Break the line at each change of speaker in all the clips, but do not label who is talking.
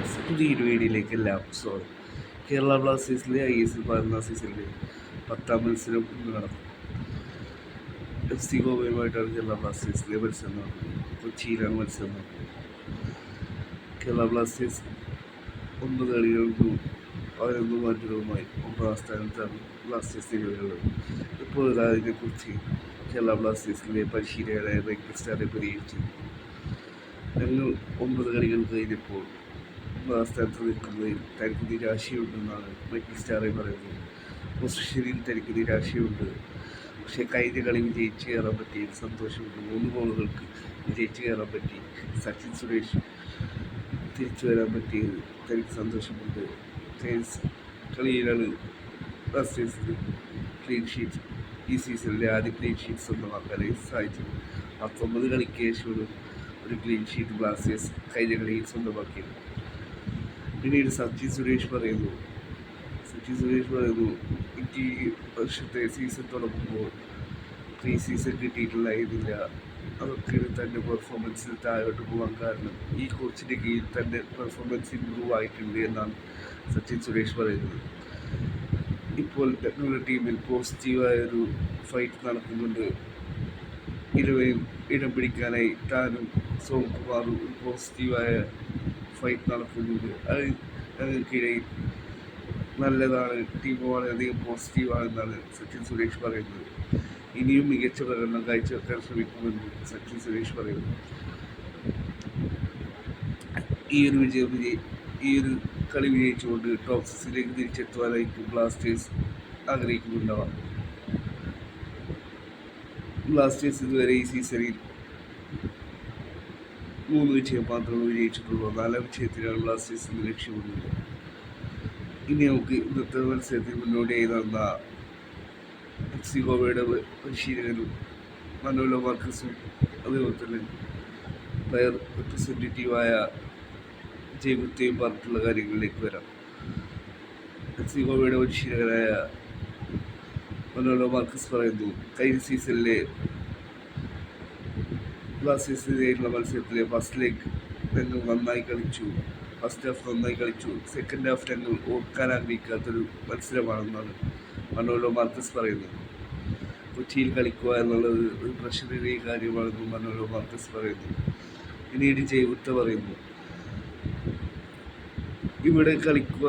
പുതിയൊരു വീഡിയോയിലേക്ക് എല്ലാവർക്കും സ്വാഗതം. കേരള ബ്ലാസ്റ്റേഴ്സിലെ ISL 14 സീസണിലെ 10ാം മത്സരം ഇന്ന് നടക്കും. FC ഗോവയുമായിട്ടാണ് കേരള ബ്ലാസ്റ്റേഴ്സിലെ മത്സരം നടക്കുന്നത്. കൊച്ചിയിലാണ് മത്സരം നടക്കുന്നത്. കേരള ബ്ലാസ്റ്റേഴ്സ് 9 കളികൾക്കും 11 മാറ്റുകളുമായി 9ാം സ്ഥാനത്താണ് ബ്ലാസ്റ്റേഴ്സ് നിലവിലുള്ളത്. ഇപ്പോൾ അതിനെക്കുറിച്ച് കേരള ബ്ലാസ്റ്റേഴ്സിലെ പരിശീലകനായ മൈക്കിൾ സ്റ്റാറെ പരിഹരിച്ചു. ഞങ്ങൾ 9 കളികൾ കഴിഞ്ഞപ്പോൾ സ്ഥാനത്ത് നിൽക്കുന്നതിൽ തനിക്ക് നിരാശയുണ്ടെന്നാണ് മൈക്കിൾ സ്റ്റാറെ പറയുന്നത്. പൊസിഷനിൽ തനിക്ക് നിരാശയുണ്ട്, പക്ഷേ കഴിഞ്ഞ കളി വിജയിച്ച് കയറാൻ പറ്റിയതിൽ സന്തോഷമുണ്ട്. 3 ഗോളുകൾക്ക് വിജയിച്ച് കയറാൻ പറ്റി. സച്ചിൻ സുരേഷ് തിരിച്ചു വരാൻ പറ്റിയത് തനിക്ക് സന്തോഷമുണ്ട്. കളിയിലാണ് ബ്ലാസ്റ്റേഴ്സിന് ക്ലീൻ ഷീറ്റ് ഈ സീസണിലെ ആദ്യ ക്ലീൻ ഷീറ്റ് സ്വന്തമാക്കാനായി സാധിച്ചത്. 19 കളിക്ക് ശേഷമാണ് ഒരു ക്ലീൻ ഷീറ്റ് ബ്ലാസ്റ്റേഴ്സ് കഴിഞ്ഞ കളിയിൽ സ്വന്തമാക്കിയത്. പിന്നീട് സച്ചിൻ സുരേഷ് പറയുന്നു എനിക്ക് ഈ വർഷത്തെ സീസൺ തുടങ്ങുമ്പോൾ പ്രീ സീസൺ കിട്ടിയിട്ടുണ്ടായിരുന്നില്ല. അതൊക്കെയാണ് തൻ്റെ പെർഫോമൻസിൽ താഴോട്ട് പോകാൻ കാരണം. ഈ കോച്ചിൻ്റെ കീഴിൽ തൻ്റെ പെർഫോമൻസ് ഇമ്പ്രൂവ് ആയിട്ടുണ്ട് എന്നാണ് സച്ചിൻ സുരേഷ് പറയുന്നത്. ഇപ്പോൾ ഞങ്ങളുടെ ടീമിൽ പോസിറ്റീവായൊരു ഫൈറ്റ് നടക്കുന്നുണ്ട്. ഇരുവരും ഇടം പിടിക്കാനായി താനും സോംകുമാറും ഒരു പോസിറ്റീവായ ഫൈറ്റ് നടക്കുന്നുണ്ട്. അത് ഞങ്ങൾക്കിടയിൽ നല്ലതാണ്. ടീം വളരെയധികം പോസിറ്റീവാണെന്നാണ് സച്ചിൻ സുരേഷ് പറയുന്നത്. ഇനിയും മികച്ച പ്രകടനം കാഴ്ചവെക്കാൻ ശ്രമിക്കുമെന്ന് സച്ചിൻ സുരേഷ് പറയുന്നു. ഈ ഒരു കളി വിജയിച്ചുകൊണ്ട് ടോപ്പ് 6 തിരിച്ചെത്തുവാനായിരിക്കും ബ്ലാസ്റ്റേഴ്സ് ആഗ്രഹിക്കുന്നുണ്ടാവാം. ബ്ലാസ്റ്റേഴ്സ് ഇതുവരെ ഈ സീസണിൽ 3 വിജയം മാത്രമേ വിജയിച്ചിട്ടുള്ളൂ. 4ാം വിജയത്തിലാണ് ബ്ലാസ്റ്റേഴ്സിന് ലക്ഷ്യമുള്ളത്. ഇനി നമുക്ക് ഇന്നത്തെ മത്സരത്തിൽ മുന്നോടിയായി നടന്ന FC ഗോവയുടെ പരിശീലകനും മനോലോ മാർക്കസും അതുപോലെ തന്നെ പ്ലെയർ റെപ്രസെൻറ്റേറ്റീവായ ജയ്ഗുപ്തയും പറഞ്ഞിട്ടുള്ള കാര്യങ്ങളിലേക്ക് വരാം. FC ഗോവയുടെ പരിശീലകനായ മനോലോ മാർക്കസ് പറയുന്നു, കഴിഞ്ഞ സീസണിലെ ബ്ലാസ്റ്റേഴ്സിനെതിരെയുള്ള മത്സരത്തിലെ ഫസ്റ്റ് ലെഗ് ഞങ്ങൾ നന്നായി കളിച്ചു. ഫസ്റ്റ് ഹാഫ് നന്നായി കളിച്ചു. സെക്കൻഡ് ഹാഫ് ഞങ്ങൾ ഓർക്കാൻ ആഗ്രഹിക്കാത്തൊരു മത്സരമാണെന്നാണ് മനോലോ മാർക്കസ് പറയുന്നത്. കൊച്ചിയിൽ കളിക്കുക എന്നുള്ളത് ഒരു പ്രഷറേറിയ കാര്യമാണെന്ന് മനോലോ മാർക്കസ് പറയുന്നു. പിന്നീട് ജയ്ഗുപ്ത പറയുന്നു, ഇവിടെ കളിക്കുക,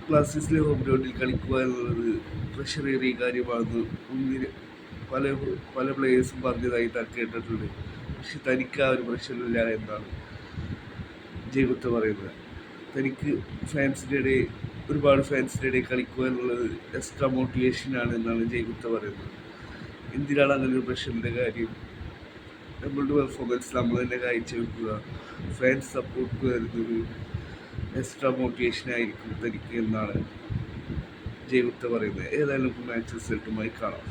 ബ്ലാസ്റ്റേഴ്സിലെ ഹോം ഗ്രൗണ്ടിൽ കളിക്കുക എന്നുള്ളത് പ്രഷറേറിയ കാര്യമാണെന്ന് പല പ്ലേയേഴ്സും പറഞ്ഞതായി താൻ കേട്ടിട്ടുണ്ട്. പക്ഷെ തനിക്ക് ആ ഒരു പ്രഷറില്ല എന്നാണ് ജയ്ഗുപ്ത പറയുന്നത്. തനിക്ക് ഒരുപാട് ഫാൻസിൻ്റെ ഇടയിൽ കളിക്കുക എന്നുള്ളത് എക്സ്ട്രാ മോട്ടിവേഷനാണ് എന്നാണ് ജയ്ഗുപ്ത പറയുന്നത്. എന്തിനാണ് അങ്ങനെ ഒരു പ്രഷറിൻ്റെ കാര്യം? നമ്മളുടെ പെർഫോമൻസ് നമ്മൾ തന്നെ കാഴ്ചവെക്കുക, ഫാൻസ് സപ്പോർട്ട് വരുന്നൊരു എക്സ്ട്രാ മോട്ടിവേഷനായിരിക്കും തനിക്ക് എന്നാണ് ജയ്ഗുപ്ത പറയുന്നത്. ഏതായാലും മാച്ച് റിസൾട്ടുമായി കാണാം.